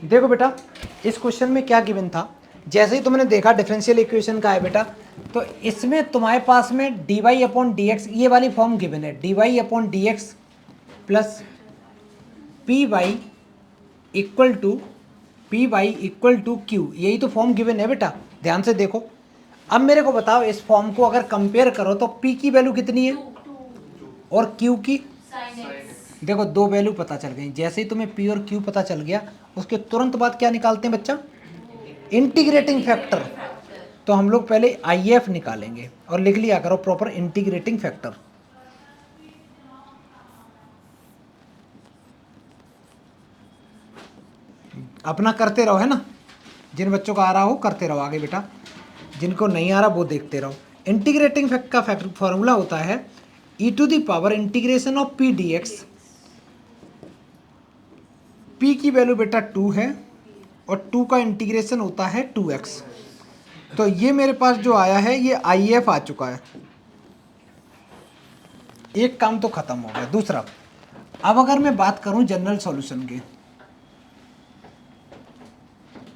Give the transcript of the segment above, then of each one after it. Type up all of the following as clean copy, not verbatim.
देखो बेटा, इस क्वेश्चन में क्या गिवन था, जैसे ही तुमने देखा डिफरेंशियल इक्वेशन का है बेटा, तो इसमें तुम्हारे पास में D Y upon D X ये वाली फॉर्म गिवन है, D Y upon D x plus P Y equal to Q, यही तो फॉर्म गिवन है बेटा, ध्यान से देखो। अब मेरे को बताओ, इस फॉर्म को अगर कंपेयर करो तो पी की वैल्यू कितनी है और क्यू की, देखो दो वैल्यू पता चल गई। जैसे ही तुम्हें पी और क्यू पता चल गया, उसके तुरंत बाद क्या निकालते हैं बच्चा, इंटीग्रेटिंग फैक्टर। तो हम लोग पहले आई एफ निकालेंगे और लिख लिया करो प्रॉपर इंटीग्रेटिंग फैक्टर। अपना करते रहो, है ना, जिन बच्चों का आ रहा हो करते रहो आगे बेटा, जिनको नहीं आ रहा वो देखते रहो। इंटीग्रेटिंग फैक्टर का फैक्टर फॉर्मूला होता है e to the power integration of p d x. P की वैल्यू बेटा 2 है और 2 का इंटीग्रेशन होता है 2x। तो ये मेरे पास जो आया है ये आई एफ आ चुका है। एक काम तो खत्म हो गया। दूसरा, अब अगर मैं बात करूं जनरल सॉल्यूशन की,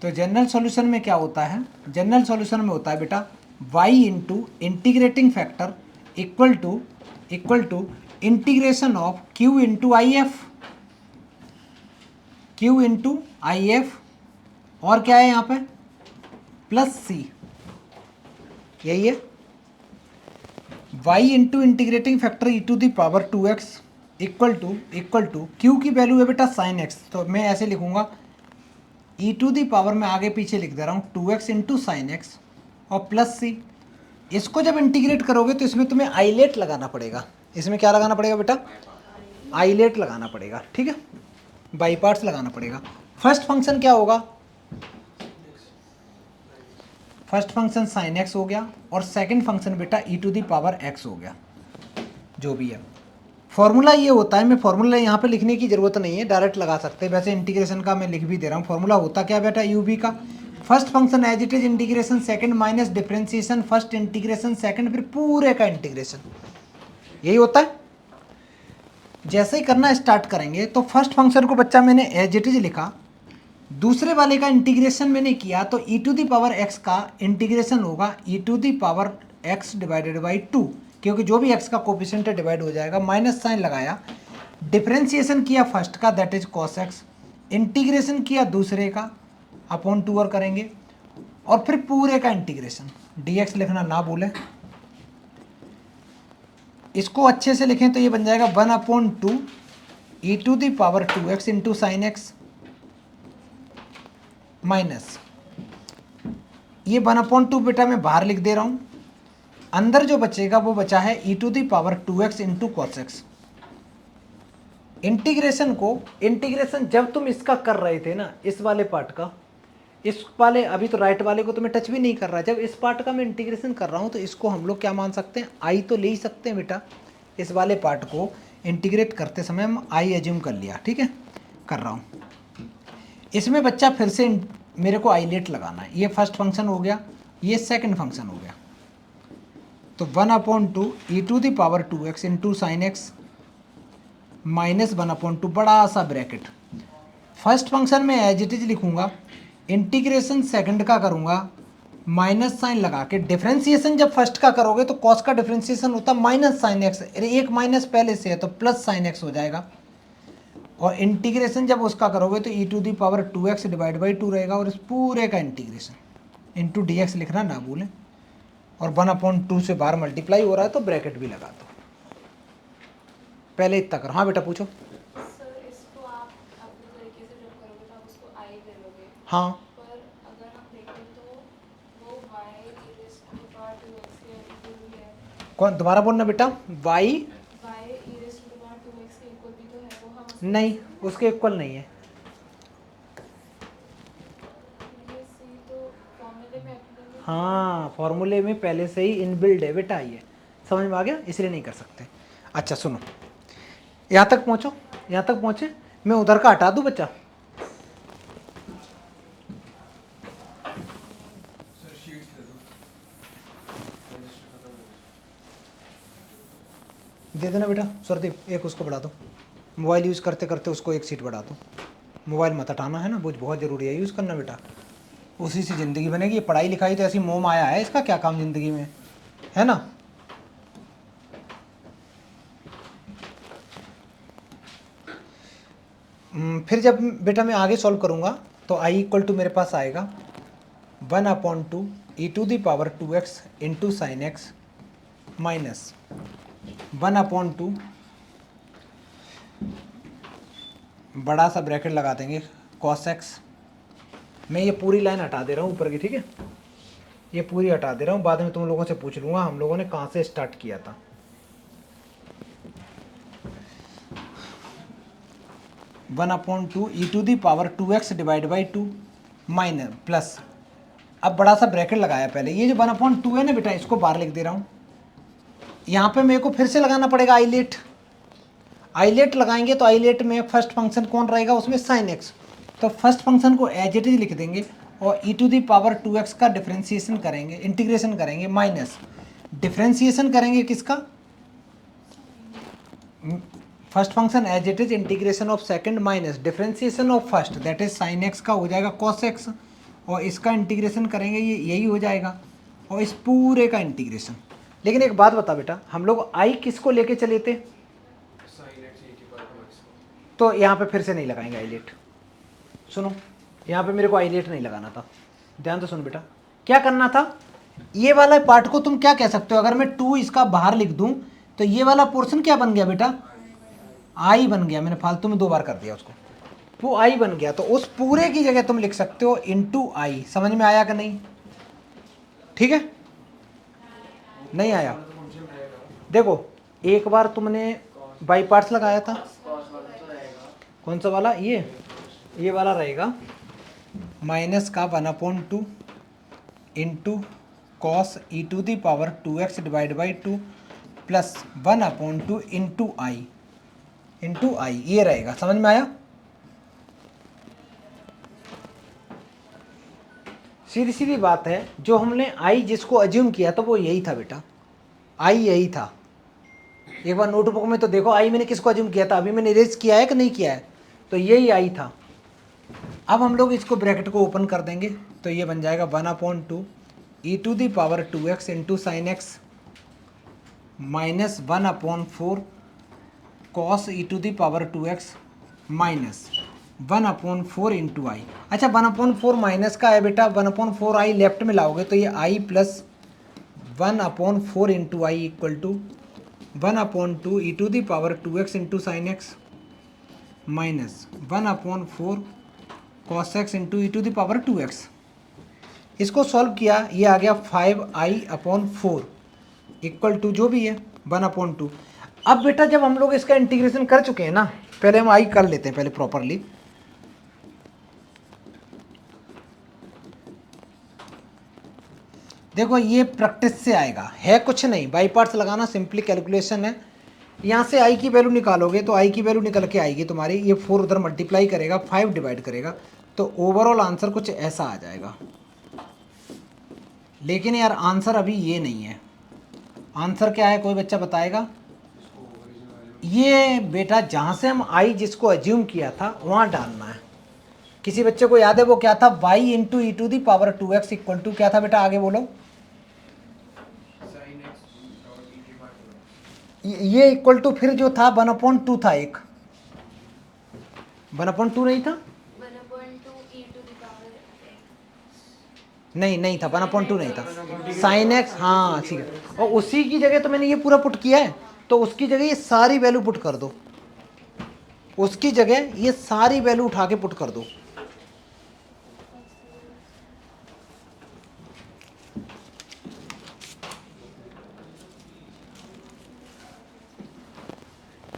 तो जनरल सॉल्यूशन में क्या होता है, जनरल सॉल्यूशन में होता है बेटा y into integrating factor equal to integration of q into I F, q into I F, और क्या है यहाँ पे प्लस c, यही है y into integrating factor e to the power 2x equal to q की वैल्यू है बेटा साइन x। तो मैं ऐसे लिखूंगा ई टू दी पावर में आगे पीछे लिख दे रहा हूँ 2x इंटू साइन एक्स और प्लस सी। इसको जब इंटीग्रेट करोगे तो इसमें तुम्हें आइलेट लगाना पड़ेगा। इसमें क्या लगाना पड़ेगा बेटा, आइलेट लगाना पड़ेगा, ठीक है, बाई पार्ट्स लगाना पड़ेगा। फर्स्ट फंक्शन क्या होगा, फर्स्ट फंक्शन साइन एक्स हो गया और सेकंड फंक्शन बेटा ई टू दी पावर एक्स हो गया, जो भी है। फॉर्मूला ये होता है, मैं फॉर्मूला यहाँ पे लिखने की जरूरत नहीं है, डायरेक्ट लगा सकते हैं। वैसे इंटीग्रेशन का मैं लिख भी दे रहा हूँ। फॉर्मूला होता क्या बेटा, यू बी का first function as it is integration second minus differentiation first integration second, फिर पूरे का इंटीग्रेशन, यही होता है। जैसे ही करना स्टार्ट करेंगे तो फर्स्ट फंक्शन को बच्चा मैंने एज इट इज लिखा, दूसरे वाले का इंटीग्रेशन मैंने किया तो e to the power x का इंटीग्रेशन होगा e to the power x divided by 2, क्योंकि जो भी x का कोफिशिएंट है डिवाइड हो जाएगा। माइनस साइन लगाया, डिफरेंशिएशन किया फर्स्ट का that is cos x, integration किया दूसरे का अपॉन 2 और करेंगे, और फिर पूरे का इंटीग्रेशन। dx लिखना ना भूलें, इसको अच्छे से लिखें तो ये बन जाएगा 1/2 e to the power 2x into sine x minus ये 1/2 बेटा मैं बाहर लिख दे रहा हूं, अंदर जो बचेगा वो बचा है e to the power 2x into cos x. Integration जब तुम इसका कर रहे थे ना, इस वाले पार्ट का, इस वाले अभी तो राइट वाले को तो मैं टच भी नहीं कर रहा, जब इस पार्ट का मैं इंटीग्रेशन कर रहा हूँ तो इसको हम लोग क्या मान सकते हैं, आई तो ले ही सकते हैं बेटा। इस वाले पार्ट को इंटीग्रेट करते समय हम आई एज्यूम कर लिया, ठीक है, कर रहा हूँ। इसमें बच्चा फिर से मेरे को आईलेट लगाना है। ये फर्स्ट फंक्शन हो गया, ये सेकेंड फंक्शन हो गया, तो 1/2 e to the power 2x into sine x minus 1/2 बड़ा सा ब्रैकेट। फर्स्ट फंक्शन में एज इट इज लिखूंगा, इंटीग्रेशन सेकंड का करूंगा माइनस साइन लगा के, डिफरेंशिएशन जब फर्स्ट का करोगे तो कॉस का डिफरेंशिएशन होता है माइनस साइन एक्स, एक माइनस पहले से है तो प्लस साइन एक्स हो जाएगा, और इंटीग्रेशन जब उसका करोगे तो e to the power 2x divide by 2 रहेगा, और इस पूरे का इंटीग्रेशन इंटू डी एक्स लिखना ना भूलें, और 1/2 से बाहर मल्टीप्लाई हो रहा है तो ब्रैकेट भी लगा दो। पहले इतना करो। हाँ बेटा पूछो। सर इसको आप अपने तरीके से जब करोगे तो आप उसको आई ले लोगे, हाँ पर अगर हम देखें तो वो y e to the power 2x के इक्वल भी है। कौन, दोबारा बोलना बेटा, y y e to the power 2x के इक्वल भी तो है, वो हम नहीं, उसके इक्वल नहीं है। ये सी तो फॉर्मूले में अपने हाँ फॉर्मूले में पहले से ही इनबिल्ड है बेटा, ये समझ में आ गया, इसलिए नहीं कर सकते। अच्छा सुनो, यहाँ तक पहुँचो, यहाँ तक पहुँचे, मैं उधर का हटा दूँ बच्चा, दे देना बेटा। सुरदीप एक उसको बढ़ा दो, मोबाइल यूज़ करते करते उसको एक सीट बढ़ा दो। मोबाइल मत हटाना है ना, वो बहुत ज़रूरी है यूज़ करना बेटा, उसी से ज़िंदगी बनेगी। ये पढ़ाई लिखाई तो ऐसी मोह माया है, इसका क्या काम ज़िंदगी में, है ना। फिर जब बेटा मैं आगे सॉल्व करूँगा तो आई इक्वल टू मेरे पास आएगा 1/2 e⁻²x into sine x minus 1/2 बड़ा सा ब्रैकेट लगा देंगे cos x। मैं ये पूरी लाइन हटा दे रहा हूँ ऊपर की, ठीक है, ये पूरी हटा दे रहा हूँ, बाद में तुम लोगों से पूछ लूँगा हम लोगों ने कहाँ से स्टार्ट किया था। 1/2 e⁻² divide by 2 minus plus, अब बड़ा सा ब्रैकेट लगाया पहले, ये जो 1/2 है ना बेटा, इसको बाहर लिख दे रहा हूँ। यहाँ पे मेरे को फिर से लगाना पड़ेगा आईलेट, आईलेट लगाएंगे तो आईलेट में फर्स्ट फंक्शन कौन रहेगा, उसमें साइन एक्स, तो फर्स्ट फंक्शन को एज इट इज लिख देंगे और e⁻²x का डिफ्रेंसिएशन करेंगे, इंटीग्रेशन करेंगे, माइनस डिफ्रेंसिएशन करेंगे किसका, first function as it is integration of second minus differentiation of first that is sine X का हो जाएगा cos x, और इसका इंटीग्रेशन करेंगे ये यही हो जाएगा, और इस पूरे का इंटीग्रेशन। लेकिन एक बात बता बेटा, हम लोग आई किसको लेके चले थे, तो यहाँ पे फिर से नहीं लगाएंगे आईलेट। सुनो, यहाँ पे मेरे को आईलेट नहीं लगाना था, ध्यान से सुन बेटा, क्या करना था, ये वाला पार्ट को तुम क्या कह सकते हो, अगर मैं 2 इसका बाहर लिख दूं तो ये वाला पोर्शन क्या बन गया बेटा, आई बन गया, मैंने फालतू में 2 बार कर दिया उसको, वो आई बन गया, तो उस पूरे की जगह तुम लिख सकते हो इनटू आई। समझ में आया कि नहीं, ठीक है, नहीं आया, देखो एक बार तुमने बाई पार्ट्स लगाया था, कौन सा वाला, ये वाला रहेगा माइनस का 1/2 into cos e⁻² divide by 2 plus 1/2 into I, ये रहेगा। समझ में आया, सीधी सीधी बात है, जो हमने आई जिसको अज्यूम किया था वो यही था बेटा, आई यही था। एक बार नोटबुक में तो देखो आई मैंने किसको अज्यूम किया था, अभी मैंने इरेज किया है कि नहीं किया है, तो यही आई था। अब हम लोग इसको ब्रैकेट को ओपन कर देंगे तो ये बन जाएगा 1/2 e⁻² into sine x minus 1/4 cos e⁻² minus 1/4 into I. अच्छा 1/4 माइनस का है बेटा, 1/4 आई लेफ्ट में लाओगे तो ये I plus 1/4 into I equal to 1/2 e⁻² into sine x minus 1/4 cos x into e⁻²x। इसको सॉल्व किया, ये आ गया 5i/4 इक्वल टू जो भी है 1/2। अब बेटा जब हम लोग इसका इंटीग्रेशन कर चुके हैं ना, पहले हम आई कर लेते हैं पहले प्रॉपरली। देखो ये प्रैक्टिस से आएगा, है कुछ नहीं, बाई पार्ट्स लगाना सिंपली कैलकुलेशन है। यहाँ से आई की वैल्यू निकालोगे तो आई की वैल्यू निकल के आएगी तुम्हारी, ये 4 उधर मल्टीप्लाई करेगा, 5 डिवाइड करेगा, तो ओवरऑल आंसर कुछ ऐसा आ जाएगा। लेकिन यार आंसर अभी ये नहीं है, आंसर क्या है कोई बच्चा बताएगा? ये बेटा जहाँ से हम आई जिसको अज्यूम किया था वहाँ डालना है। किसी बच्चे को याद है वो क्या था? y into e⁻² equal to क्या था बेटा, आगे बोलो। ये इक्वल टू फिर जो था 1/2 था, एक 1/2 नहीं था, 1/2 नहीं था 1/2 नहीं था, साइन एक्स, हाँ ठीक है। और उसी की जगह तो मैंने ये पूरा पुट किया है, तो उसकी जगह ये सारी वैल्यू पुट कर दो, उसकी जगह ये सारी वैल्यू उठा के पुट कर दो।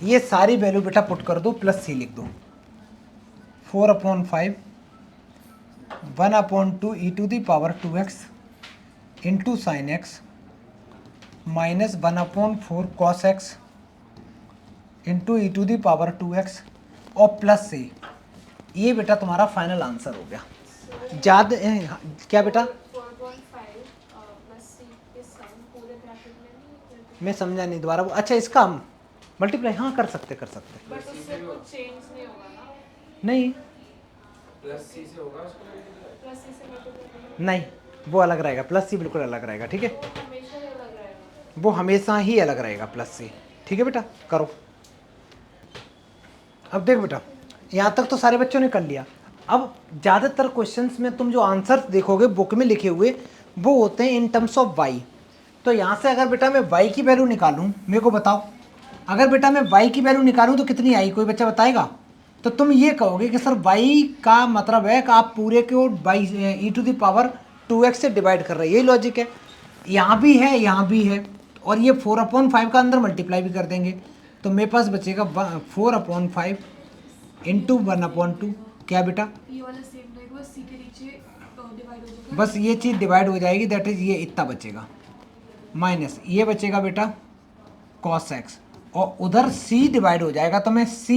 ये सारी वैल्यू बेटा पुट कर दो, प्लस सी लिख दो, 4/5 1/2 e⁻² into sine x minus 1/4 cos x into e⁻² और प्लस से, ये बेटा तुम्हारा फाइनल आंसर हो गया। याद क्या बेटा? 4.5 प्लस c के साइन पूरे ब्रैकेट में नहीं, मैं समझा नहीं दोबारा। अच्छा इसका मल्टीप्लाई हाँ कर सकते बट उससे कुछ चेंज नहीं होगा ना? नहीं, प्लस सी से होगा उसको। प्लस सी से मल्टीप्लाई नहीं, वो अलग रहेगा, प्लस सी बिल्कुल अलग रहेगा, ठीक है, वो हमेशा ही अलग रहेगा। वो हमेशा ही अलग रहेगा प्लस सी, ठीक है बेटा, करो। अब देख बेटा, यहाँ तक तो सारे बच्चों ने कर लिया। अब ज़्यादातर क्वेश्चंस में तुम जो आंसर्स देखोगे बुक में लिखे हुए वो होते हैं इन टर्म्स ऑफ वाई। तो यहाँ से अगर बेटा मैं वाई की वैल्यू निकालूं, मेरे को बताओ, अगर बेटा मैं वाई की वैल्यू निकालूं तो कितनी आई, कोई बच्चा बताएगा? तो तुम ये कहोगे कि सर वाई का मतलब है कि आप पूरे को by e to the power 2x से डिवाइड कर रहे हैं, यही लॉजिक है। यहाँ भी है, यहाँ भी है, और ये 4/5 का अंदर मल्टीप्लाई भी कर देंगे, तो मेरे पास बचेगा 4/5 इंटू 1/2। क्या बेटा? ये वाला सेम रहेगा, सी के नीचे डिवाइड हो जाएगा। बस ये चीज़ डिवाइड हो जाएगी, दैट इज ये इतना बचेगा, माइनस ये बचेगा बेटा cos x, और उधर c डिवाइड हो जाएगा, तो मैं c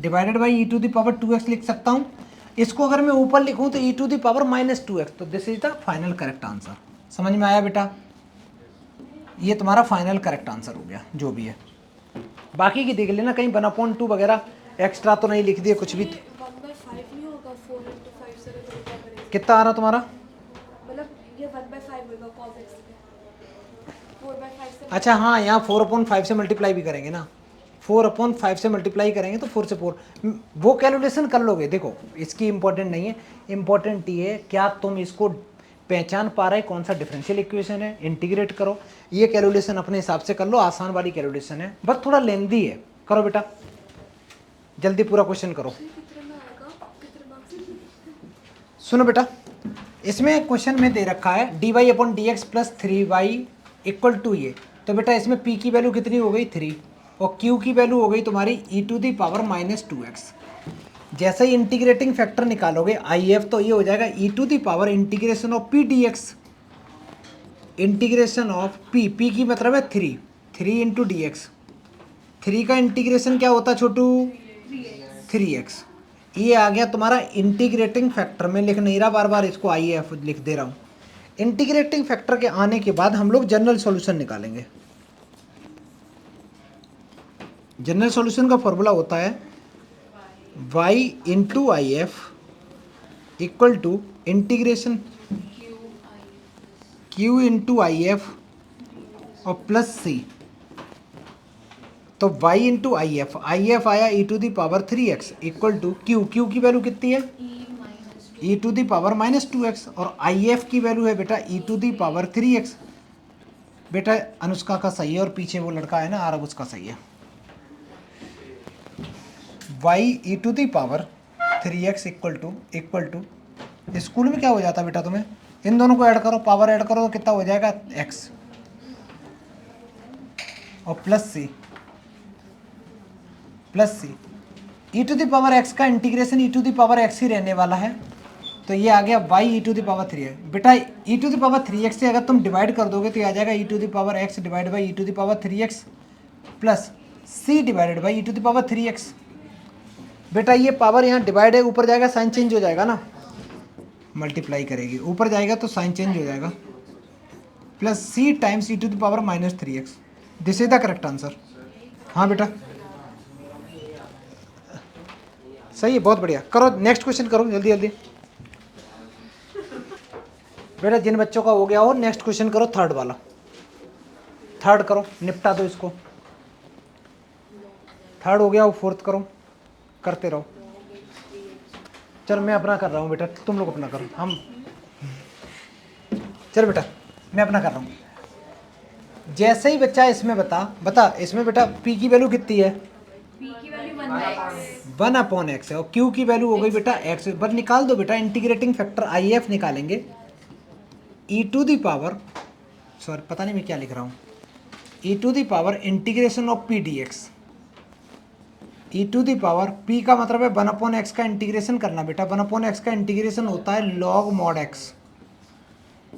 divided by e⁻² 2x लिख सकता हूँ। इसको अगर मैं ऊपर लिखूँ तो e⁻−2x, तो this is the final correct answer. समझ में आया बेटा? ये तुम्हारा फाइनल करेक्ट आंसर हो गया, जो भी है। बाकी की देख लेना, कहीं 1/2 वगैरह एक्स्ट्रा तो नहीं लिख दिए कुछ भी। 1/5 नहीं होगा, 4 into 5 से मल्टीप्लाई करेंगे, कितना आ रहा तुम्हारा? मतलब ये 1/5 होगा cos x का, 4/5 से अच्छा हाँ, यहाँ 4/5 से मल्टीप्लाई भी करेंगे ना, 4/5 से मल्टीप्लाई करेंगे तो 4 से 4, वो कैलकुलेशन कर लोगे। देखो इसकी इंपॉर्टेंट नहीं है, इंपॉर्टेंट ये है क्या तुम इसको पहचान पा रहे कौन सा डिफरेंशियल इक्वेशन है, इंटीग्रेट करो। ये कैलकुलेशन अपने हिसाब से कर लो, आसान वाली कैलकुलेशन है, बस थोड़ा लेंदी है। करो बेटा, जल्दी पूरा क्वेश्चन करो। कितने में आएगा, कितने मार्क्स से? सुनो बेटा, इसमें क्वेश्चन में दे रखा है dy/dx plus 3y equal to ये, तो बेटा इसमें p की वैल्यू कितनी हो गई 3, और q की वैल्यू हो गई तुम्हारी e⁻−2x। जैसे ही इंटीग्रेटिंग फैक्टर निकालोगे if, तो ये हो जाएगा e⁻इंटीग्रेशन of p dx, integration of p की मतलब है 3 इंटू dx, 3 का इंटीग्रेशन क्या होता है छोटू? 3x। ये आ गया तुम्हारा इंटीग्रेटिंग फैक्टर में, लिख नहीं रहा बार बार इसको, IF लिख दे रहा हूँ। इंटीग्रेटिंग फैक्टर के आने के बाद हम लोग जनरल सॉल्यूशन निकालेंगे। जनरल सॉल्यूशन का फॉर्मूला होता है y into IF equal to integration q into IF और प्लस c। तो y इंटू IF आया e⁻3x इक्वल टू q की वैल्यू कितनी है? e⁻−2x, और IF की वैल्यू है बेटा e⁻3x। बेटा अनुष्का का सही है, और पीछे वो लड़का है ना आरब, उसका सही है। y e⁻3x equal to school में क्या हो जाता बेटा तुम्हें? इन दोनों को ऐड करो, पावर ऐड करो तो कितना हो जाएगा x, और प्लस c e⁻x का इंटीग्रेशन e⁻x ही रहने वाला है, तो ये आ गया y e⁻3 है। बेटा e⁻3x से अगर तुम डिवाइड कर दोगे तो ये आ जाएगा e⁻x divide by e⁻3x plus c divided by e⁻3x। बेटा ये पावर यहाँ डिवाइड है, ऊपर जाएगा साइन चेंज हो जाएगा ना, मल्टीप्लाई करेगी, ऊपर जाएगा तो साइन चेंज हो जाएगा, plus c times e⁻3x। This is the correct answer. हाँ बेटा सही है, बहुत बढ़िया। करो नेक्स्ट क्वेश्चन, करो जल्दी जल्दी। बेटा जिन बच्चों का हो गया हो नेक्स्ट क्वेश्चन करो, थर्ड वाला, थर्ड करो, निपटा दो इसको। थर्ड हो गया वो फोर्थ करो, करते रहो। चल मैं अपना कर रहा हूँ बेटा, तुम लोग अपना करो। हम चल बेटा मैं अपना कर रहा हूँ। जैसे ही बच्चा इसमें बता इसमें बेटा p की वैल्यू कितनी है? p की वैल्यू 1/x 1/x है, और q की वैल्यू हो गई बेटा x। बस निकाल दो बेटा, इंटीग्रेटिंग फैक्टर IF निकालेंगे सॉरी पता नहीं मैं क्या लिख रहा हूँ, e⁻ integration of p dx, p का मतलब है 1/x का इंटीग्रेशन करना बेटा। 1/x का इंटीग्रेशन होता है log mod x,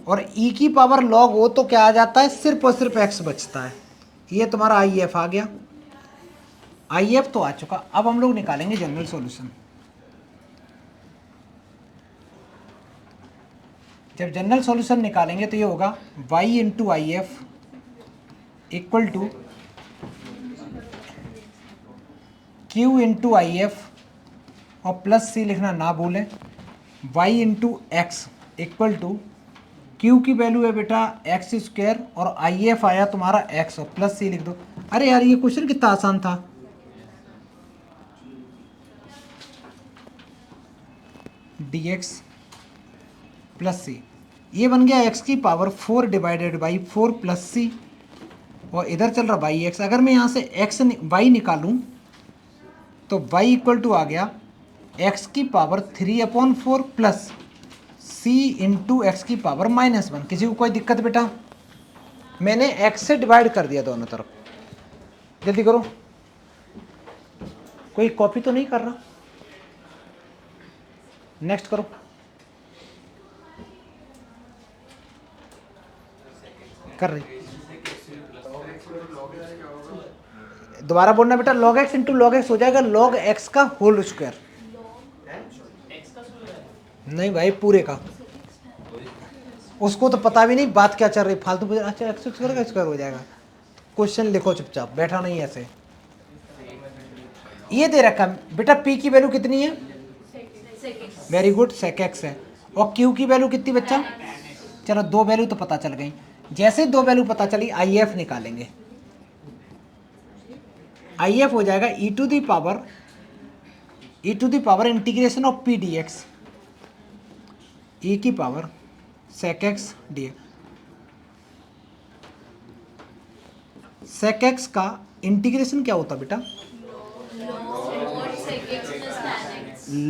और e की पावर log हो तो क्या आ जाता है? सिर्फ और सिर्फ x बचता है। ये तुम्हारा IF आ गया, IF तो आ चुका। अब हम लोग निकालेंगे जनरल सॉल्यूशन। जब जनरल सॉल्यूशन निकालेंगे तो ये होगा y into IF equal to q into IF और प्लस c लिखना ना भूलें, Y into X equal to Q की वैल्यू है बेटा एक्स स्क्वायर और आई एफ आया तुम्हारा एक्स और प्लस सी लिख दो। अरे यार ये क्वेश्चन कितना आसान था। डी एक्स प्लस सी, ये बन गया एक्स की पावर 4 डिवाइडेड बाई 4 प्लस सी और इधर चल रहा बाई एक्स। अगर मैं यहाँ से एक्स वाई निकालूं तो वाई इक्वल टू आ गया एक्स की power 3/4 plus c into x की पावर -1। किसी को कोई दिक्कत बेटा? मैंने एक्स से डिवाइड कर दिया दोनों तरफ। जल्दी करो, कोई कॉपी तो नहीं कर रहा? नेक्स्ट करो। कर रही, दोबारा बोलना बेटा। log x into log x हो जाएगा log x का होल स्क्वायर। नहीं भाई पूरे का, उसको तो पता भी नहीं बात क्या चल रही फालतू। अच्छा एक्स स्क्वायर का स्क्वायर हो जाएगा। क्वेश्चन लिखो चुपचाप, बैठा नहीं ऐसे। ये दे रखा बेटा p की वैल्यू कितनी है? वेरी गुड, sec x है। और q की वैल्यू कितनी बच्चा? चलो दो वैल्यू तो पता चल गई। जैसे दो वैल्यू पता चली आई एफ निकालेंगे। आई एफ हो जाएगा e to the power integration of p d x, e की power sec x d x. sec x का इंटीग्रेशन क्या होता बेटा?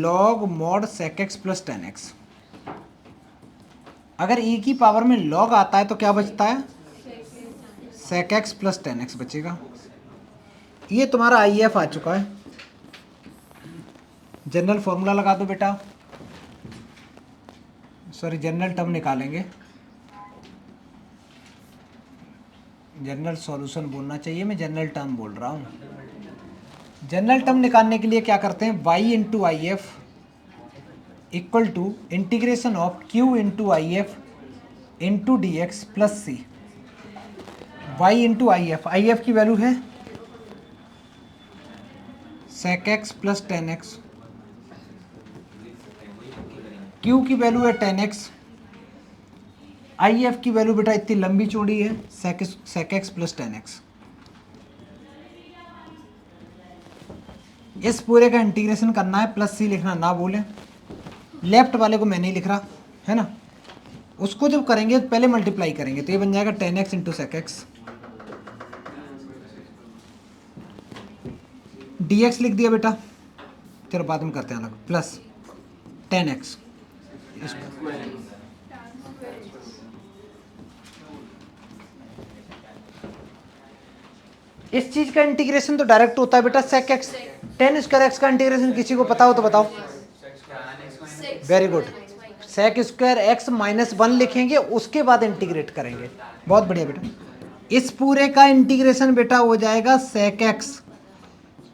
log mod sec x plus tan x। अगर e की पावर में log आता है तो क्या बचता है? sec x plus tan x बचेगा। ये तुम्हारा आई एफ आ चुका है। जनरल फॉर्मूला लगा दो बेटा, सॉरी जनरल टर्म निकालेंगे। जनरल सॉल्यूशन बोलना चाहिए, मैं जनरल टर्म बोल रहा हूँ। जनरल टर्म निकालने के लिए क्या करते हैं? y into I F equal to integration of q into I F into D x plus C. y into I F की वैल्यू है sec x plus tan x, q की वैल्यू है tan x, आई एफ की value बेटा इतनी लंबी चौड़ी है sec x plus tan x। इस पूरे का इंटीग्रेशन करना है, प्लस सी लिखना ना भूलें। लेफ्ट वाले को मैं नहीं लिख रहा है ना, उसको जब करेंगे पहले मल्टीप्लाई करेंगे तो ये बन जाएगा tan x into sec x। dx लिख दिया बेटा, चलो बाद में करते हैं अलग, प्लस tan x। इस चीज का इंटीग्रेशन तो डायरेक्ट होता है बेटा sec x। tan square x का इंटीग्रेशन किसी को पता हो तो बताओ। Very good, sec square x -1 लिखेंगे, उसके बाद इंटीग्रेट करेंगे। बहुत बढ़िया बेटा। इस पूरे का इंटीग्रेशन बेटा हो जाएगा sec x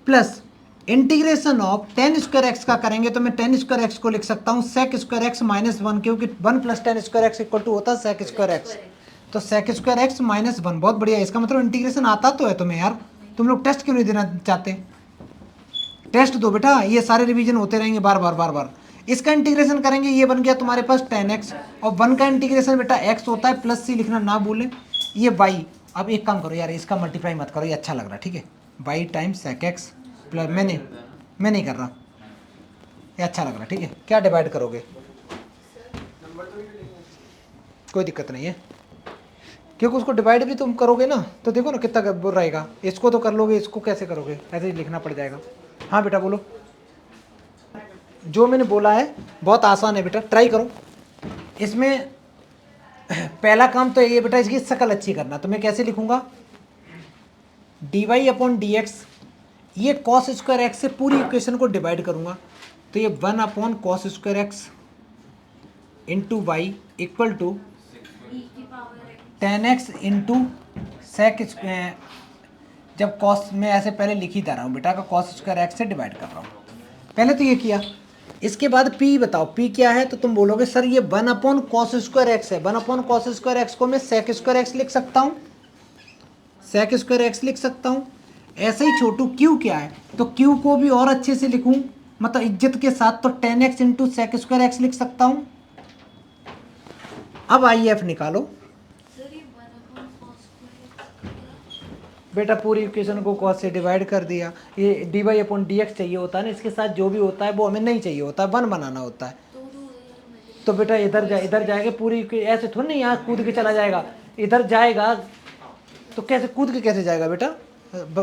plus integration of tan square x का करेंगे तो मैं tan स्क्वायर x को लिख सकता हूँ sec स्क्वायर x -1, क्योंकि 1 plus tan square x equal to होता है sec स्क्वायर x। तो sec स्क्वायर x -1। बहुत बढ़िया, इसका मतलब इंटीग्रेशन आता तो है तुम्हें यार। तुम लोग टेस्ट क्यों नहीं देना चाहते? टेस्ट दो बेटा, ये सारे रिवीजन होते रहेंगे बार बार। इसका इंटीग्रेशन करेंगे, ये बन गया तुम्हारे पास tan x और 1 का इंटीग्रेशन बेटा x होता है, प्लस सी लिखना ना भूलें। ये y, अब एक काम करो यार, इसका मल्टीप्लाई मत करो, ये अच्छा लग रहा है, ठीक है। y times sec x plus, मैं नहीं कर रहा, ये अच्छा लग रहा है, ठीक है। क्या डिवाइड करोगे? कोई दिक्कत नहीं है, क्योंकि उसको डिवाइड भी तुम करोगे ना तो देखो ना कितना बुरा रहेगा। इसको तो कर लोगे, इसको कैसे करोगे? ऐसे ही लिखना पड़ जाएगा। हाँ बेटा बोलो। जो मैंने बोला है बहुत आसान है बेटा, ट्राई करो। इसमें पहला काम तो ये बेटा, इसकी शक्ल अच्छी करना। तो मैं कैसे लिखूंगा? dy/dx, ये cos स्क्वायर x से पूरी इक्वेशन को डिवाइड करूंगा तो ये 1/cos square x into Y equal to tan x into sec square. जब cos, मैं ऐसे पहले लिख ही रहा हूँ बेटा का cos स्क्वायर x से डिवाइड कर रहा हूँ। पहले तो ये किया, इसके बाद p बताओ p क्या है? तो तुम बोलोगे सर ये 1/cos स्क्वायर x है। 1/cos स्क्वायर x को मैं sec स्क्वायर x लिख सकता हूँ, sec स्क्वायर x लिख सकता हूँ। ऐसे ही छोटू q क्या है? तो q को भी और अच्छे से लिखूँ मतलब इज्जत के साथ तो 10x into sec square x लिख सकता हूँ। अब IF निकालो सर ये 1/cos²x बेटा, पूरी इक्वेशन को cos से डिवाइड कर दिया। ये dy/dx चाहिए होता है ना, इसके साथ जो भी होता है वो हमें नहीं चाहिए होता है, 1 बनाना होता है। तो उधर तो बेटा इधर जाएगा पूरी, ऐसे थोड़ी नहीं यहाँ कूद के चला जाएगा, इधर जाएगा तो कैसे कूद के कैसे जाएगा बेटा,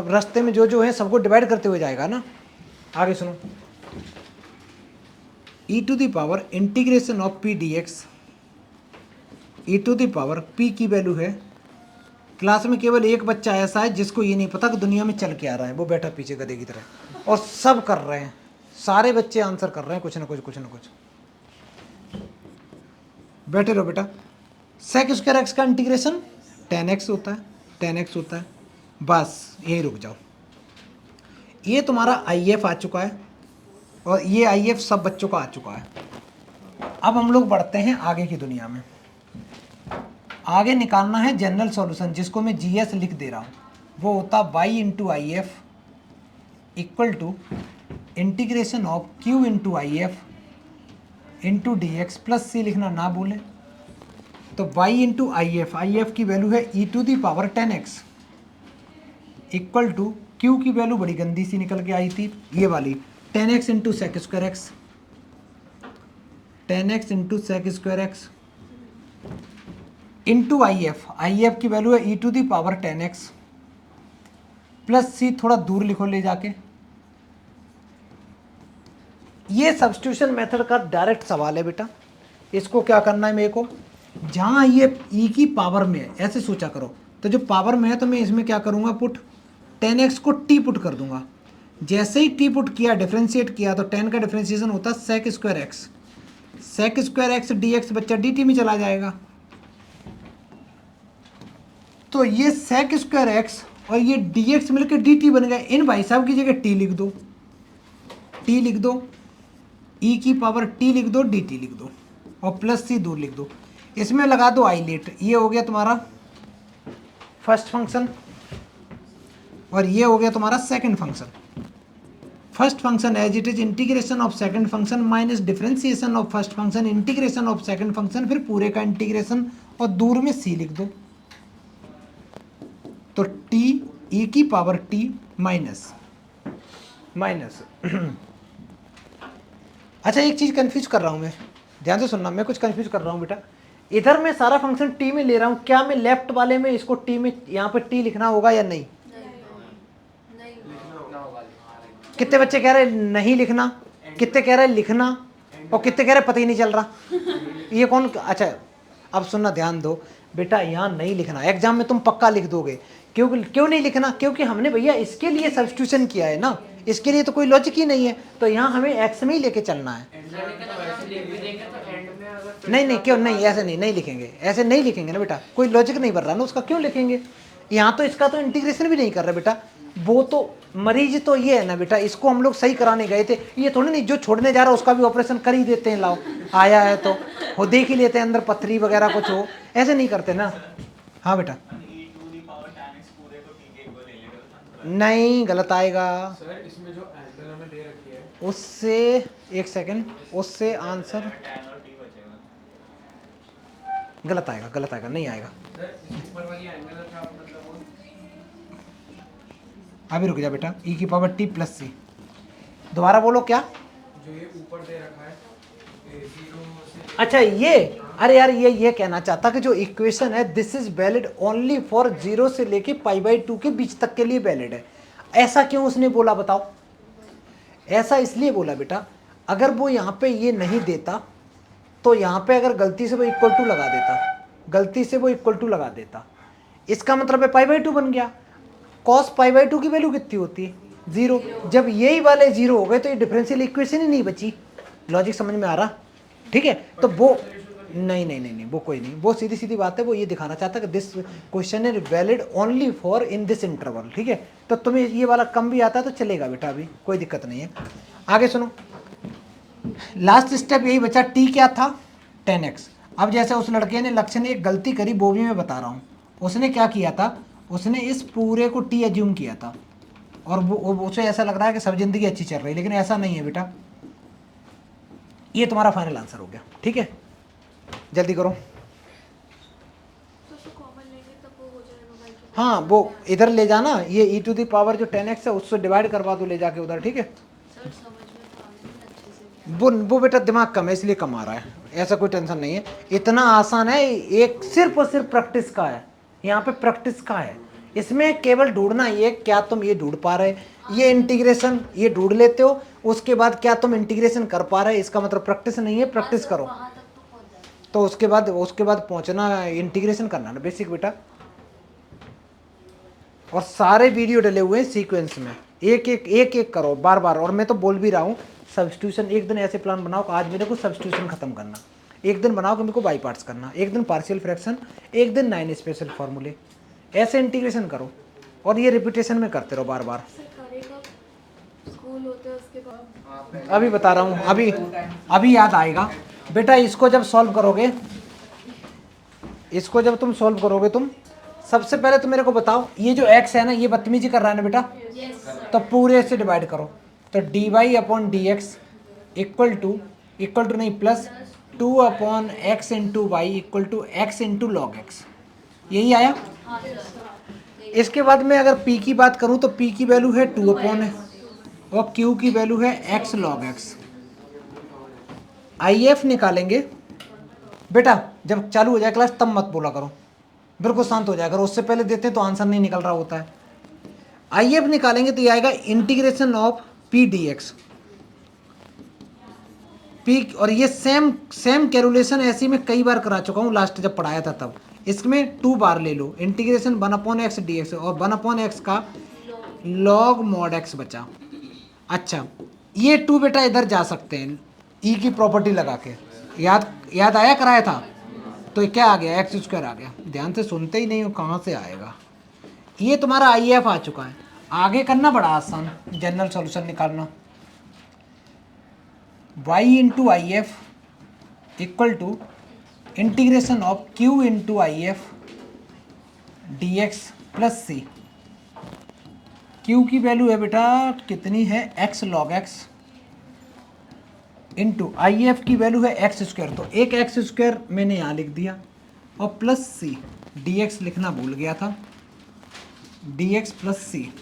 रास्ते में जो जो है सबको डिवाइड करते हुए जाएगा ना। आगे सुनो, e⁻ integration of p dx, e⁻ p की वैल्यू है। क्लास में केवल एक बच्चा ऐसा है जिसको ये नहीं पता कि दुनिया में चल के आ रहा है, वो बैठा पीछे गधे की तरह, और सब कर रहे हैं, सारे बच्चे आंसर कर रहे हैं कुछ ना कुछ कुछ ना कुछ। बैठे रहो बेटा। सेक स्क्वायर एक्स का इंटीग्रेशन 10x होता है, 10x होता है, बस यही रुक जाओ। ये तुम्हारा IF आ चुका है और ये IF सब बच्चों का आ चुका है। अब हम लोग बढ़ते हैं आगे की दुनिया में। आगे निकालना है जनरल सॉल्यूशन, जिसको मैं GS लिख दे रहा हूँ। वो होता y into IF equal to integration of Q into IF into DX plus C लिखना ना भूलें। तो y इंटू IF की वैल्यू है e⁻ 10x equal to Q की वैल्यू बड़ी गंदी सी निकल के आई थी, ये वाली 10x into sec square X, 10x into sec square X into IF की वैल्यू है e⁻ 10x प्लस C, थोड़ा दूर लिखो ले जाके। ये सब्स्टिट्यूशन मेथड का डायरेक्ट सवाल है बेटा। इसको क्या करना है मेरे को, जहाँ ये e की पावर में है ऐसे सोचा करो, तो जो पावर में है तो मैं इसमें क्या करूँगा, पुट 10x को t पुट कर दूंगा। जैसे ही t पुट किया, डिफ्रेंशिएट किया, तो 10 का डिफ्रेंशिएशन होता है sec square X, sec square X dx बच्चा dt में चला जाएगा। तो ये सेक स्क्वायर एक्स और ये dx मिलकर dt बन गया। इन भाई साहब की जगह t लिख दो, t लिख दो, e की पावर t लिख दो, dt लिख दो और प्लस c दूर लिख दो। इसमें लगा दो आई लेट, ये हो गया तुम्हारा फर्स्ट फंक्शन और ये हो गया तुम्हारा second function. First function as it is integration of second function minus differentiation of first function integration of second function, फिर पूरे का इंटीग्रेशन और दूर में c लिख दो। तो t e की पावर t माइनस माइनस अच्छा, एक चीज कंफ्यूज कर रहा हूं मैं, ध्यान से सुनना, मैं कुछ कंफ्यूज कर रहा हूं बेटा। इधर मैं सारा फंक्शन t में ले रहा हूं, क्या मैं लेफ्ट वाले में इसको t में यहाँ पे t लिखना होगा या नहीं? कितने बच्चे कह रहे नहीं लिखना, कितने कह रहे लिखना, और कितने कह रहे पता ही नहीं चल रहा। ये कौन, अच्छा अब सुनना, ध्यान दो बेटा, यहाँ नहीं लिखना, एग्जाम में तुम पक्का लिख दोगे। क्यों नहीं लिखना, क्योंकि हमने भैया इसके लिए सब्स्टिट्यूशन किया है ना, इसके लिए तो कोई लॉजिक ही नहीं है, तो यहाँ हमें एक्स में ही लेके चलना है। नहीं क्यों नहीं, ऐसे नहीं लिखेंगे, ऐसे नहीं लिखेंगे ना बेटा, कोई लॉजिक नहीं बन रहा ना उसका, क्यों लिखेंगे। यहाँ तो इसका तो इंटीग्रेशन भी नहीं कर रहे बेटा, वो तो मरीज तो ये है ना बेटा, इसको हम लोग सही कराने गए थे, ये थोड़ी नहीं जो छोड़ने जा रहा है उसका भी ऑपरेशन कर ही देते हैं, लाओ आया है तो वो देख ही लेते हैं अंदर पथरी वगैरह कुछ हो, ऐसे नहीं करते ना। हाँ बेटा, नहीं गलत आएगा सर, इसमें जो एंगल हमें दे रखी है उससे, एक सेकंड, उससे आंसर गलत आएगा, नहीं आएगा। सर, इस ऊपर वाली एंगल का मतलब वो अभी रुक जा बेटा, e की पावर t प्लस c, दोबारा बोलो क्या। जो ये ऊपर दे रखा है 0 से, अच्छा ये, अरे यार ये कहना चाहता कि जो इक्वेशन है this is valid only for 0 से लेके π/2 के बीच तक के लिए वैलिड है। ऐसा क्यों उसने बोला बताओ? ऐसा इसलिए बोला बेटा, अगर वो यहाँ पे ये नहीं देता तो यहाँ पे अगर गलती से वो इक्वल टू लगा देता, इसका मतलब है π/2 बन गया। cos π/2 की वैल्यू कितनी होती है? 0। जब यही वाले 0 हो गए तो ये डिफरेंशियल इक्वेशन ही नहीं बची। लॉजिक समझ में आ रहा? ठीक है, तो वो नहीं वो कोई नहीं, वो सीधी बात है, वो ये दिखाना चाहता है कि this question is valid only for in this interval. ठीक है, तो तुम्हें ये वाला कम भी आता है तो चलेगा बेटा, अभी कोई दिक्कत नहीं है। आगे सुनो, लास्ट स्टेप यही बचा, t क्या था? 10x। अब जैसे उस लड़के ने, लक्ष्य ने एक गलती करी, वो भी मैं बता रहा हूँ। उसने क्या किया था, उसने इस पूरे को t एज्यूम किया था और वो उसे ऐसा लग रहा है कि सब जिंदगी अच्छी चल रही है, लेकिन ऐसा नहीं है बेटा। ये तुम्हारा फाइनल आंसर हो गया। ठीक है, जल्दी करो। तो कॉमन लेंगे तब वो हो जाएगा भाई के हाँ वो इधर ले जाना, ये e टू दी पावर जो 10x है उससे डिवाइड करवा दो ले जाके उधर। ठीक है, सर समझ में तो आ गया अच्छे से क्या वो बेटा दिमाग कम है इसलिए कम आ रहा है, ऐसा कोई टेंशन नहीं है, इतना आसान है। एक सिर्फ और सिर्फ प्रैक्टिस का है, यहाँ पे प्रैक्टिस का है। इसमें केवल ढूंढना ये क्या तुम ये ढूंढ पा रहे, ये इंटीग्रेशन ये ढूंढ लेते हो, उसके बाद क्या तुम इंटीग्रेशन कर पा रहे, इसका मतलब प्रैक्टिस नहीं है। प्रैक्टिस करो वहाँ तक तो पहुँच जाएगा। तो उसके बाद पहुंचना इंटीग्रेशन करना ना बेसिक बेटा। और सारे वीडियो डले हुए हैं सीक्वेंस में, एक करो बार बार। और मैं तो बोल भी रहा हूँ सब्स्टिट्यूशन, एक दिन ऐसे प्लान बनाओ कि आज मेरे को सब्स्टिट्यूशन खत्म करना, एक दिन बनाओ कि मेरे को बाई पार्ट्स करना, एक दिन पार्शियल फ्रैक्शन, एक दिन 9 स्पेशल फार्मूले, ऐसे इंटीग्रेशन करो और ये रिपीटेशन में करते रहो बार बार। सर करेगा स्कूल होते हैं उसके बाद अभी बता रहा हूँ, अभी याद आएगा बेटा। इसको जब सॉल्व करोगे, इसको जब तुम सॉल्व करोगे तुम सबसे पहले तो मेरे को बताओ ये जो x है ना ये बदतमीजी कर रहा है ना बेटा, तो पूरे से डिवाइड करो। तो d Y upon D x equal to नहीं plus 2 upon x into Y equal to x into log x, यही आया। इसके बाद में अगर p की बात करूं तो p की वैल्यू है 2 अपॉन है और q की वैल्यू है x लॉग x। IF निकालेंगे बेटा, जब चालू हो जाए क्लास तब मत बोला करो, बिल्कुल शांत हो जाएगा, अगर उससे पहले देते हैं तो आंसर नहीं निकल रहा होता है। IF निकालेंगे तो ये आएगा integration of p dx p, और ये सेम कैलकुलेशन ऐसी मैं कई बार करा चुका हूँ, लास्ट जब पढ़ाया था तब। इसमें 2 बार ले लो integration 1 upon x d x और 1 अपॉन एक्स का लॉग मॉड एक्स बचा। अच्छा ये 2 बेटा इधर जा सकते हैं ई की प्रॉपर्टी लगा के, याद आया कराया था, तो ये क्या आ गया एक्स स्क्वायर आ गया। ध्यान से सुनते ही नहीं हो, कहाँ से आएगा। ये तुम्हारा IF आ चुका है, आगे करना बड़ा आसान, जनरल सॉल्यूशन निकालना। y into I F equal to integration of q into I F D x plus C. q की वैल्यू है बेटा कितनी है x log x into I F की वैल्यू है एक्स स्क्वायर, तो एक एक्स स्क्वायर मैंने यहाँ लिख दिया और प्लस सी, डी एक्स लिखना भूल गया था, डी एक्स प्लस सी।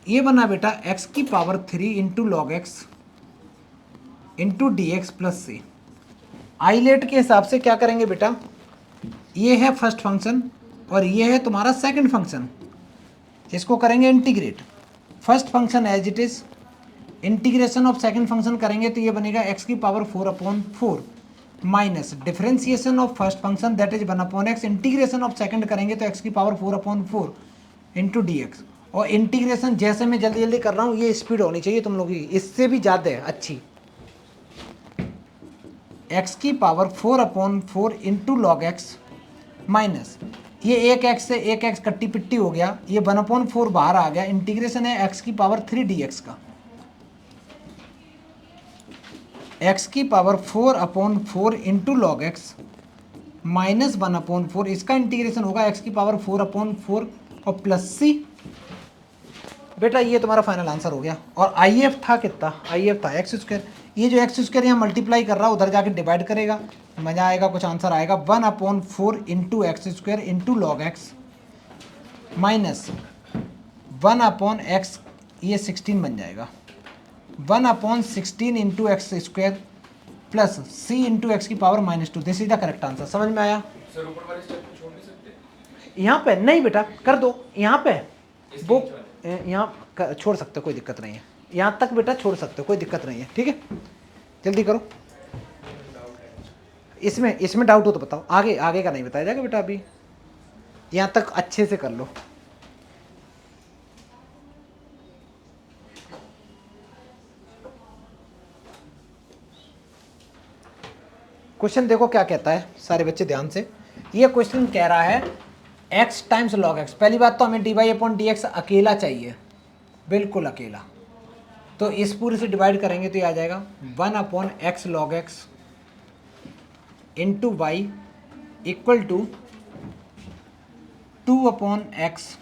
ये बना बेटा x की power 3 into log x into D x plus C. ILATE के हिसाब से क्या करेंगे बेटा, ये है फर्स्ट फंक्शन और ये है तुम्हारा सेकंड फंक्शन, इसको करेंगे integrate. First function as it is, integration of second function करेंगे तो ये बनेगा x की power 4 upon 4 minus differentiation of first function that is 1 upon X, integration of second करेंगे तो x की power 4 upon 4 into D x. और integration जैसे मैं जल्दी जल्दी कर रहा हूँ ये स्पीड होनी चाहिए तुम लोगों की, इससे भी ज़्यादा है अच्छी। x की power 4 upon 4 into log x minus ये एक x से एक x कट्टी पिट्टी हो गया, ये 1 अपॉन 4 बाहर आ गया, इंटीग्रेशन है x की पावर 3 dx का, x की power 4 upon 4 into log x minus 1 upon 4, इसका इंटीग्रेशन होगा x की पावर 4 अपॉन 4 और प्लस सी। बेटा ये तुम्हारा फाइनल आंसर हो गया। और IF था कितना, IF था एक्स स्क्वायर, ये जो एक्स स्क्वायर यहाँ मल्टीप्लाई कर रहा है उधर जाके डिवाइड करेगा, मजा आएगा, कुछ आंसर आएगा। 1 upon 4 into x square into log x minus 1 upon x, ये 16 बन जाएगा, 1 upon 16 into x square plus c into x की power -2। This is the correct answer. समझ में आया। सर ऊपर वाले स्टेप को छोड़ नहीं सकते? यहाँ पे नहीं बेटा कर दो, यहाँ पे इस वो बीच वाले? यहाँ छोड़ सकते हो, कोई दिक्कत नहीं है, यहाँ तक बेटा छोड़ सकते हो, कोई दिक्कत नहीं है। ठीक है जल्दी करो। इसमें डाउट हो तो बताओ, आगे का नहीं बताया जाएगा बेटा, अभी यहाँ तक अच्छे से कर लो। क्वेश्चन देखो क्या कहता है, सारे बच्चे ध्यान से। ये क्वेश्चन कह रहा है x टाइम्स लॉग एक्स। पहली बात तो हमें D Y upon D X अकेला चाहिए, बिल्कुल अकेला, तो इस पूरे से डिवाइड करेंगे तो ये आ जाएगा 1 upon X log x into Y equal to 2 upon X.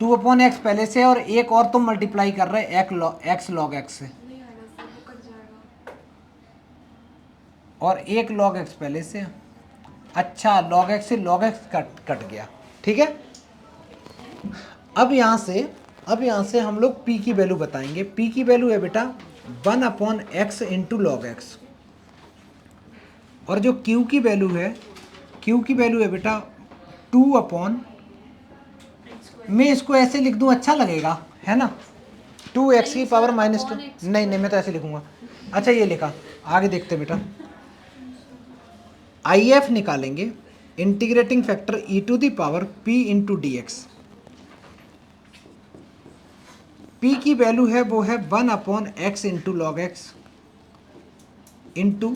2 upon X पहले से और एक और तुम मल्टीप्लाई कर रहे एक्स लॉग एक्स से। नहीं आएगा सर, वो कट जाएगा। और एक log x पहले से। अच्छा, log x से log x कट गया, ठीक है। अब यहाँ से हम लोग p की वैल्यू बताएंगे। p की वैल्यू है बेटा 1/x इंटू लॉग एक्स, और जो q की वैल्यू है बेटा 2/, मैं इसको ऐसे लिख दूं अच्छा लगेगा, है ना, 2x की पावर -2। नहीं मैं तो ऐसे लिखूंगा। अच्छा ये लिखा, आगे देखते बेटा। IF निकालेंगे, integrating factor e⁻p into D x. p की वैल्यू है वो है 1/x into log x into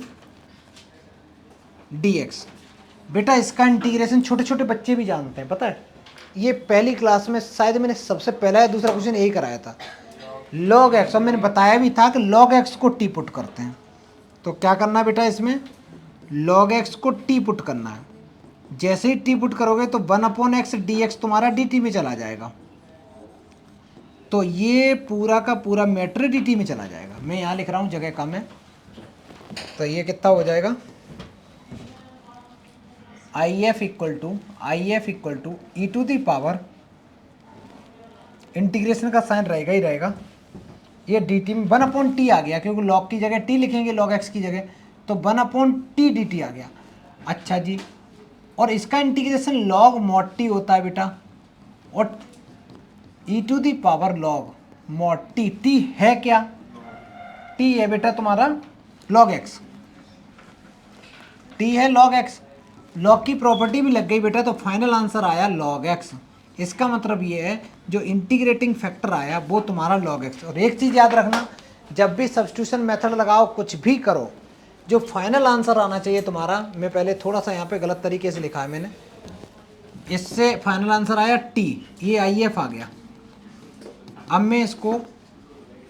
D x. बेटा इसका इंटीग्रेशन छोटे छोटे बच्चे भी जानते हैं, पता है। ये पहली क्लास में शायद मैंने सबसे पहला या दूसरा क्वेश्चन यही कराया था, log x। और मैंने बताया भी था कि log x को t पुट करते हैं। तो क्या करना है बेटा, इसमें log x को t पुट करना है। जैसे ही t पुट करोगे तो 1/x dx तुम्हारा dt में चला जाएगा। तो ये पूरा का पूरा मैटर dt में चला जाएगा। मैं यहाँ लिख रहा हूँ, जगह कम है, तो ये कितना हो जाएगा, IF equal to e⁻, integration का साइन रहेगा ही रहेगा, ये dt में 1/t आ गया, क्योंकि log की जगह t लिखेंगे log x की जगह, तो 1/t dt आ गया। अच्छा जी, और इसका इंटीग्रेशन log mod t होता है बेटा, और e⁻ log mod t, t है क्या, t है बेटा तुम्हारा log x, t है log x। log की प्रॉपर्टी भी लग गई बेटा, तो फाइनल आंसर आया log x। इसका मतलब ये है जो इंटीग्रेटिंग फैक्टर आया वो तुम्हारा log x। और एक चीज़ याद रखना, जब भी सब्स्टिट्यूशन मेथड लगाओ, कुछ भी करो, जो फाइनल आंसर आना चाहिए तुम्हारा, मैं पहले थोड़ा सा यहाँ पे गलत तरीके से लिखा है मैंने, इससे फाइनल आंसर आया t, ये IF आ गया। अब मैं इसको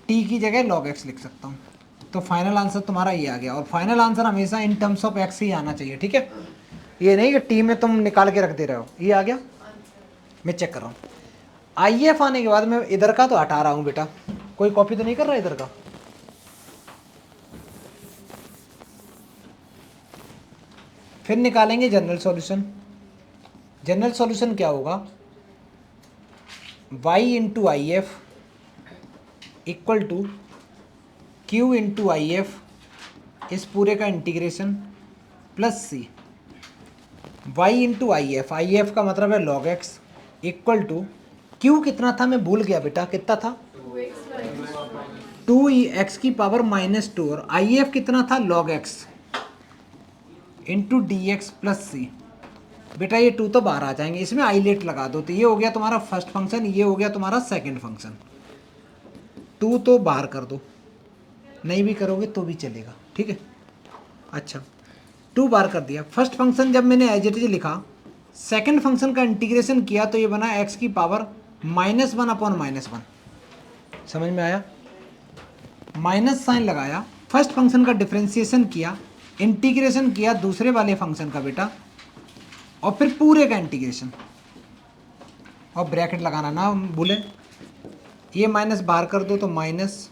t की जगह log x लिख सकता हूँ, तो फाइनल आंसर तुम्हारा ये आ गया। और फाइनल आंसर हमेशा इन टर्म्स ऑफ x ही आना चाहिए, ठीक है। ये नहीं कि t में तुम निकाल के रख दे रहे हो। ये आ गया, मैं चेक कर रहा हूँ। IF आने के बाद मैं इधर का तो हटा रहा हूँ बेटा, कोई कॉपी तो नहीं कर रहा इधर का। फिर निकालेंगे जनरल सॉल्यूशन। जनरल सॉल्यूशन क्या होगा, y into IF equal to q into IF, इस पूरे का integration plus c, y into IF का मतलब है log x equal to q कितना था मैं भूल गया बेटा, कितना था 2x की पावर -2, और IF कितना था log x into D x plus c. बेटा ये 2 तो बाहर आ जाएंगे, इसमें आइलेट लगा दो, तो ये हो गया तुम्हारा फर्स्ट फंक्शन, ये हो गया तुम्हारा सेकंड फंक्शन। 2 तो बाहर कर दो, नहीं भी करोगे तो भी चलेगा, ठीक है। अच्छा 2 बार कर दिया। फर्स्ट फंक्शन जब मैंने एज इट इज लिखा, सेकंड फंक्शन का इंटीग्रेशन किया तो ये बना x की पावर -1/-1। समझ में आया, माइनस साइन लगाया, फर्स्ट फंक्शन का डिफरेंशिएशन किया, इंटीग्रेशन किया दूसरे वाले फंक्शन का बेटा, और फिर पूरे का इंटीग्रेशन, और ब्रैकेट लगाना ना भूले, ये माइनस बाहर कर दो तो माइनस,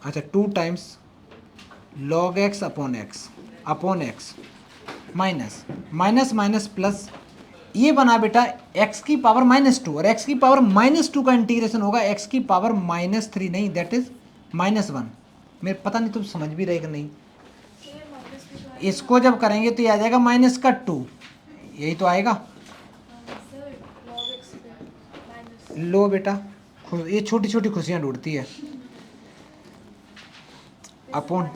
अच्छा 2 times log x upon x minus minus minus plus, ये बना बेटा x की पावर -2, और x की पावर -2 का इंटीग्रेशन होगा x की पावर -3, नहीं दैट इज -1। मेरे पता नहीं तुम समझ भी रहे कि नहीं। इसको जब करेंगे तो ये आ जाएगा -2, यही तो आएगा। लो बेटा, ये छोटी छोटी खुशियाँ ढूंढती है। अपॉन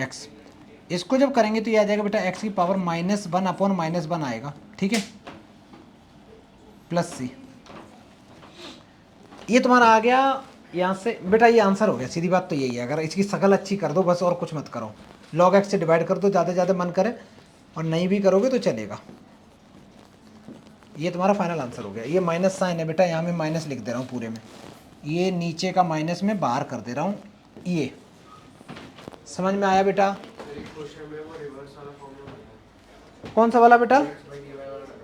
x, इसको जब करेंगे तो ये आ जाएगा बेटा x की पावर -1/-1 आएगा, ठीक है, प्लस c। ये तुम्हारा आ गया यहाँ से बेटा, ये आंसर हो गया। सीधी बात तो यही है, अगर इसकी शकल अच्छी कर दो बस, और कुछ मत करो, log x से डिवाइड कर दो ज़्यादा से ज़्यादा मन करे, और नहीं भी करोगे तो चलेगा। ये तुम्हारा फाइनल आंसर हो गया। ये माइनस साइन है बेटा, यहाँ मैं माइनस लिख दे रहा हूँ पूरे में, ये नीचे का माइनस में बाहर कर दे रहा हूँ। ये समझ में आया बेटा? कौन सा वाला बेटा?